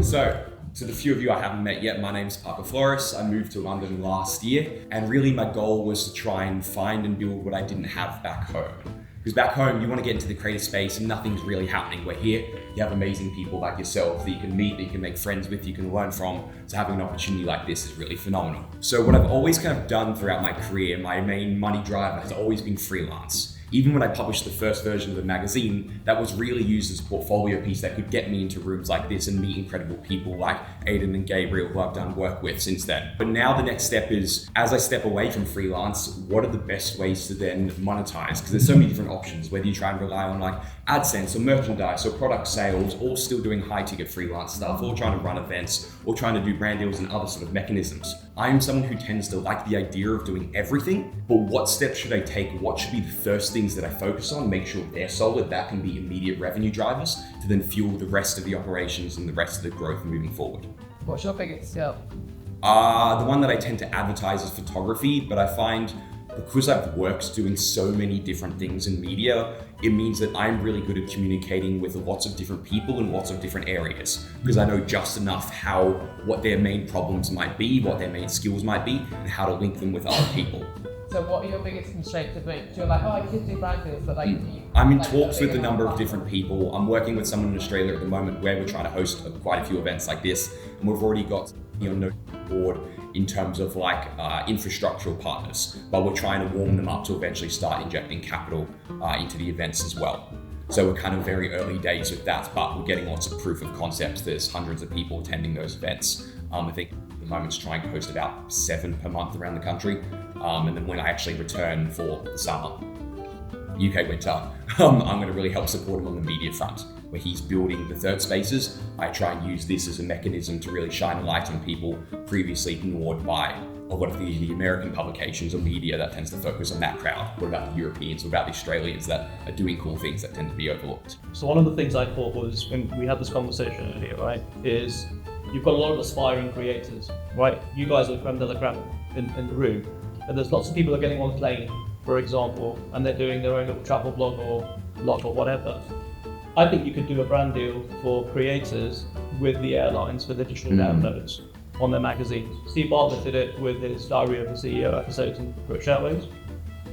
So the few of you I haven't met yet, my name's Parker Flores. I moved to London last year, and really my goal was to try and find and build what I didn't have back home. Because back home, you want to get into the creative space and nothing's really happening. Where here, you have amazing people like yourself that you can meet, that you can make friends with, you can learn from. So having an opportunity like this is really phenomenal. So what I've always kind of done throughout my career, my main money driver has always been freelance. Even when I published the first version of the magazine, that was really used as a portfolio piece that could get me into rooms like this and meet incredible people like Aidan and Gabriel, who I've done work with since then. But now the next step is, as I step away from freelance, what are the best ways to then monetize? Because there's so many different options, whether you try and rely on like AdSense or merchandise or product sales, or still doing high ticket freelance stuff, or trying to run events, or trying to do brand deals and other sort of mechanisms. I am someone who tends to like the idea of doing everything, but what steps should I take? What should be the first things that I focus on? Make sure they're solid. That can be immediate revenue drivers to then fuel the rest of the operations and the rest of the growth moving forward. What's your biggest skill? The one that I tend to advertise is photography, but I find because I've worked doing so many different things in media, it means that I'm really good at communicating with lots of different people in lots of different areas, because I know just enough what their main problems might be, what their main skills might be, and how to link them with other people. So what are your biggest constraints to bring? So you're like, I could do brand deals, but I'm in talks with a number of different people. I'm working with someone in Australia at the moment where we're trying to host quite a few events like this, and we've already got no board in terms of like infrastructural partners, but we're trying to warm them up to eventually start injecting capital into the events as well. So we're kind of very early days with that, but we're getting lots of proof of concepts. There's hundreds of people attending those events. I think at the moment it's trying to host about 7 per month around the country. And then when I actually return for the summer, UK winter, I'm going to really help support him on the media front, where he's building the third spaces. I try and use this as a mechanism to really shine a light on people previously ignored by a lot of the American publications or media that tends to focus on that crowd. What about the Europeans? What about the Australians that are doing cool things that tend to be overlooked? So one of the things I thought was, when we had this conversation earlier, right, is you've got a lot of aspiring creators, right? You guys are creme de la creme in the room. And there's lots of people that are getting on a plane, for example, and they're doing their own little travel blog or blog or whatever. I think you could do a brand deal for creators with the airlines for the digital downloads on their magazines. Steve Bartlett did it with his Diary of a CEO episodes in British Airways.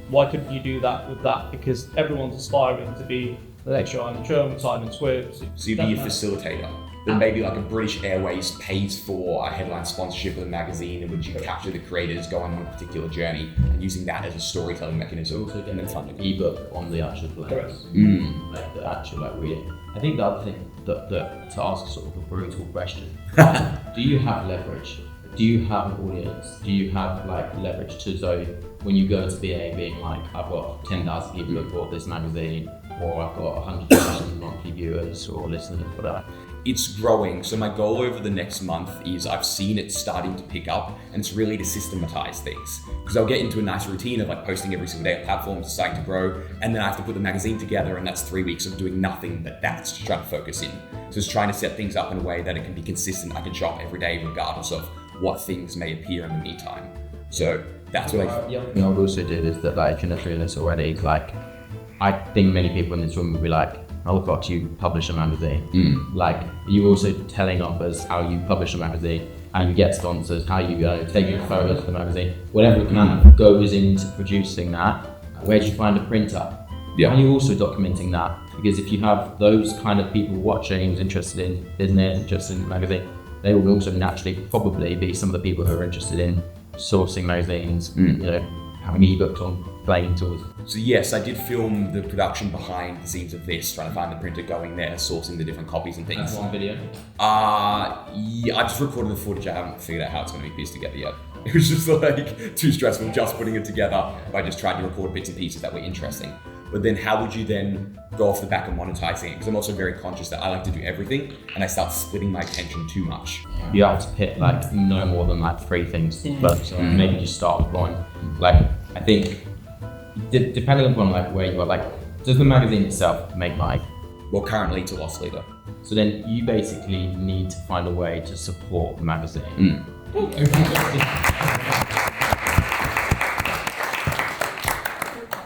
Why couldn't you do that with that? Because everyone's aspiring to be the next Joanna Chung, Simon Swift. So you'd be a facilitator. Then maybe like a British Airways pays for a headline sponsorship of a magazine in which you capture the creators going on a particular journey and using that as a storytelling mechanism. Also getting an ebook on the actual plane. Like the actual reading. I think the other thing that to ask sort of a brutal question, do you have leverage? Do you have an audience? Do you have like leverage to so when you go to BA being like, I've got 10,000 people that bought this magazine, or I've got 100,000 monthly viewers or listeners, whatever. It's growing. So my goal over the next month is I've seen it starting to pick up, and it's really to systematize things. Because I'll get into a nice routine of like posting every single day on platforms, starting to grow, and then I have to put the magazine together, and that's 3 weeks of doing nothing but that's just trying to focus in. So it's trying to set things up in a way that it can be consistent. I can show up every day regardless of what things may appear in the meantime. So that's what The other thing I would also do is that, like, if you're not doing this already, like, I think many people in this room would be like, oh, I've got to publish a magazine. Like, you're also telling others how you publish a magazine, and you get sponsors, how you go, taking photos of the magazine, whatever kind of goes into producing that. Where do you find a printer? Yeah. And you're also documenting that, because if you have those kind of people watching who's interested in business, interested in the magazine, they will also naturally probably be some of the people who are interested in sourcing magazines, having ebooks on plane tours. So yes, I did film the production behind the scenes of this, trying to find the printer, going there, sourcing the different copies and things. That's one video. Yeah, I just recorded the footage. I haven't figured out how it's going to be pieced together yet. It was just like too stressful just putting it together. I just tried to record bits and pieces that were interesting. But then how would you then go off the back of monetizing it? Because I'm also very conscious that I like to do everything, and I start splitting my attention too much. You have to pick like no more than like 3 things, but maybe just start with one. Like, I think depending upon like where you are, like, does the magazine itself make money? Well, currently it's a loss leader. So then you basically need to find a way to support the magazine.